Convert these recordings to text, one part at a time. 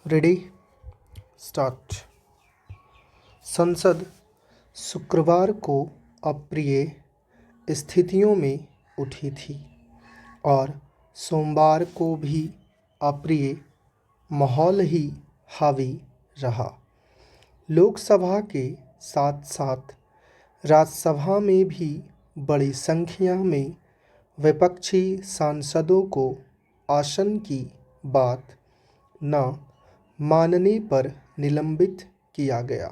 Ready start. संसद शुक्रवार को अप्रिय स्थितियों में उठी थी और सोमवार को भी अप्रिय माहौल ही हावी रहा। लोकसभा के साथ साथ राज्यसभा में भी बड़ी संख्या में विपक्षी सांसदों को आसन की बात न मानने पर निलंबित किया गया।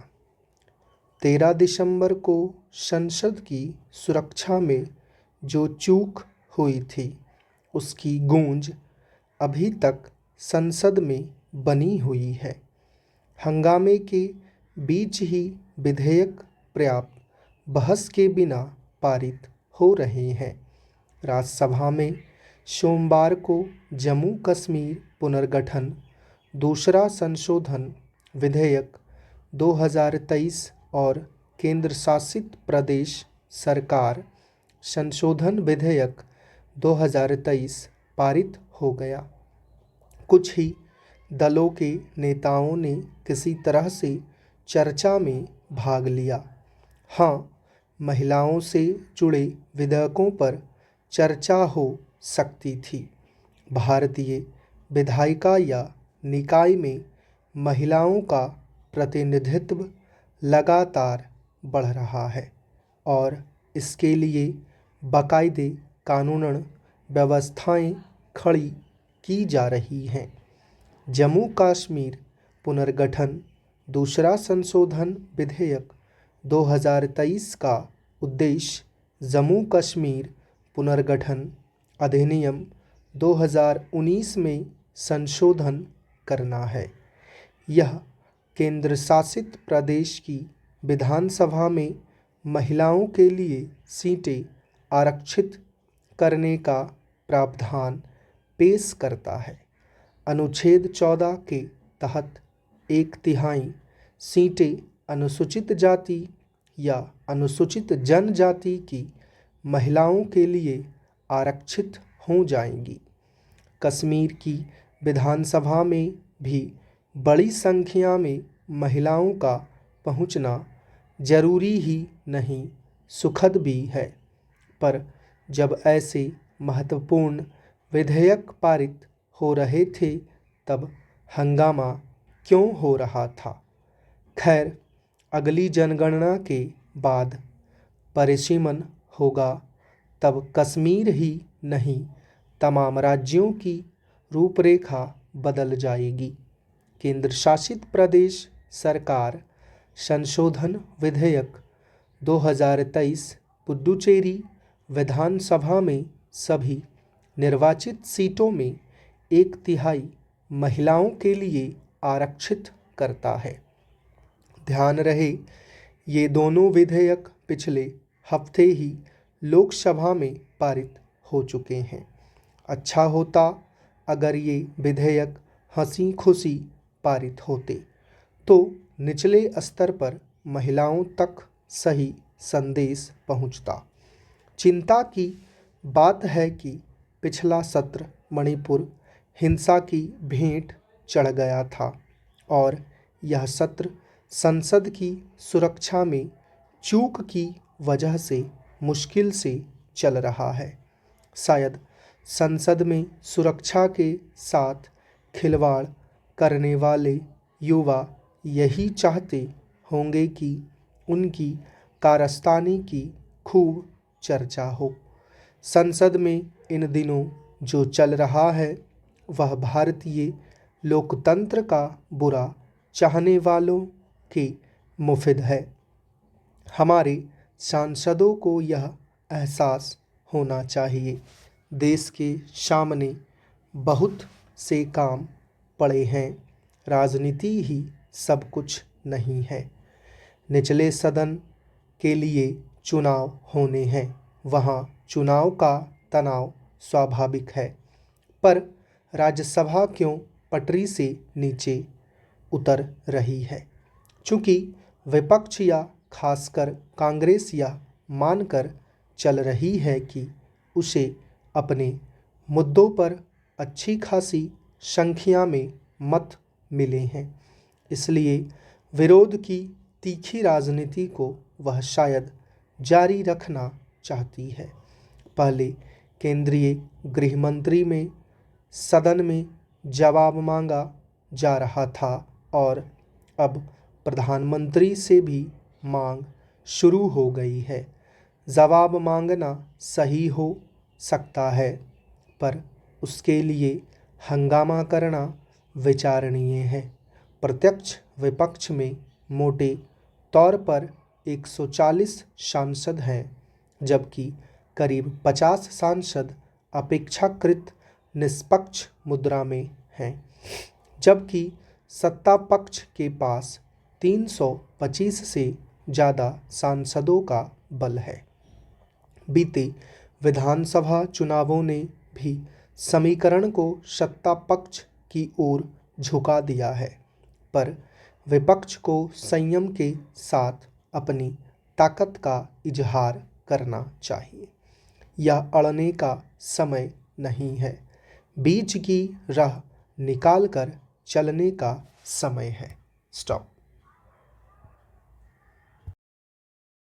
13 दिसंबर को संसद की सुरक्षा में जो चूक हुई थी उसकी गूंज अभी तक संसद में बनी हुई है। हंगामे के बीच ही विधेयक पर्याप्त बहस के बिना पारित हो रहे हैं। राज्यसभा में सोमवार को जम्मू कश्मीर पुनर्गठन दूसरा संशोधन विधेयक 2023 और केंद्र शासित प्रदेश सरकार संशोधन विधेयक 2023 पारित हो गया। कुछ ही दलों के नेताओं ने किसी तरह से चर्चा में भाग लिया। हाँ, महिलाओं से जुड़े विधेयकों पर चर्चा हो सकती थी। भारतीय विधायिका या निकाय में महिलाओं का प्रतिनिधित्व लगातार बढ़ रहा है और इसके लिए बाकायदे कानूनन व्यवस्थाएं खड़ी की जा रही हैं। जम्मू कश्मीर पुनर्गठन दूसरा संशोधन विधेयक 2023 का उद्देश्य जम्मू कश्मीर पुनर्गठन अधिनियम 2019 में संशोधन करना है। यह केंद्र शासित प्रदेश की विधानसभा में महिलाओं के लिए सीटें आरक्षित करने का प्रावधान पेश करता है। अनुच्छेद 14 के तहत 1/3 सीटें अनुसूचित जाति या अनुसूचित जनजाति की महिलाओं के लिए आरक्षित हो जाएंगी। कश्मीर की विधानसभा में भी बड़ी संख्या में महिलाओं का पहुंचना जरूरी ही नहीं सुखद भी है, पर जब ऐसे महत्वपूर्ण विधेयक पारित हो रहे थे तब हंगामा क्यों हो रहा था? खैर, अगली जनगणना के बाद परिसीमन होगा, तब कश्मीर ही नहीं तमाम राज्यों की रूपरेखा बदल जाएगी। केंद्र शासित प्रदेश सरकार संशोधन विधेयक 2023 पुडुचेरी विधानसभा में सभी निर्वाचित सीटों में 1/3 महिलाओं के लिए आरक्षित करता है। ध्यान रहे, ये दोनों विधेयक पिछले हफ्ते ही लोकसभा में पारित हो चुके हैं। अच्छा होता अगर ये विधेयक हंसी खुशी पारित होते, तो निचले स्तर पर महिलाओं तक सही संदेश पहुंचता। चिंता की बात है कि पिछला सत्र मणिपुर हिंसा की भेंट चढ़ गया था और यह सत्र संसद की सुरक्षा में चूक की वजह से मुश्किल से चल रहा है। शायद संसद में सुरक्षा के साथ खिलवाड़ करने वाले युवा यही चाहते होंगे कि उनकी कारस्तानी की खूब चर्चा हो। संसद में इन दिनों जो चल रहा है वह भारतीय लोकतंत्र का बुरा चाहने वालों के मुफिद है। हमारे सांसदों को यह एहसास होना चाहिए, देश के सामने बहुत से काम पड़े हैं, राजनीति ही सब कुछ नहीं है। निचले सदन के लिए चुनाव होने हैं, वहाँ चुनाव का तनाव स्वाभाविक है, पर राज्यसभा क्यों पटरी से नीचे उतर रही है? चूँकि विपक्ष या खासकर कांग्रेस यह मानकर चल रही है कि उसे अपने मुद्दों पर अच्छी खासी संख्या में मत मिले हैं। इसलिए विरोध की तीखी राजनीति को वह शायद जारी रखना चाहती है। पहले केंद्रीय गृह मंत्री में सदन में जवाब मांगा जा रहा था और अब प्रधानमंत्री से भी मांग शुरू हो गई है। जवाब मांगना सही हो सकता है, पर उसके लिए हंगामा करना विचारणीय है। प्रत्यक्ष विपक्ष में मोटे तौर पर 140 सांसद हैं, जबकि करीब 50 सांसद अपेक्षाकृत निष्पक्ष मुद्रा में हैं, जबकि सत्ता पक्ष के पास 325 से ज़्यादा सांसदों का बल है। बीते विधानसभा चुनावों ने भी समीकरण को सत्ता पक्ष की ओर झुका दिया है, पर विपक्ष को संयम के साथ अपनी ताकत का इजहार करना चाहिए। यह अड़ने का समय नहीं है, बीच की राह निकालकर चलने का समय है। स्टॉप।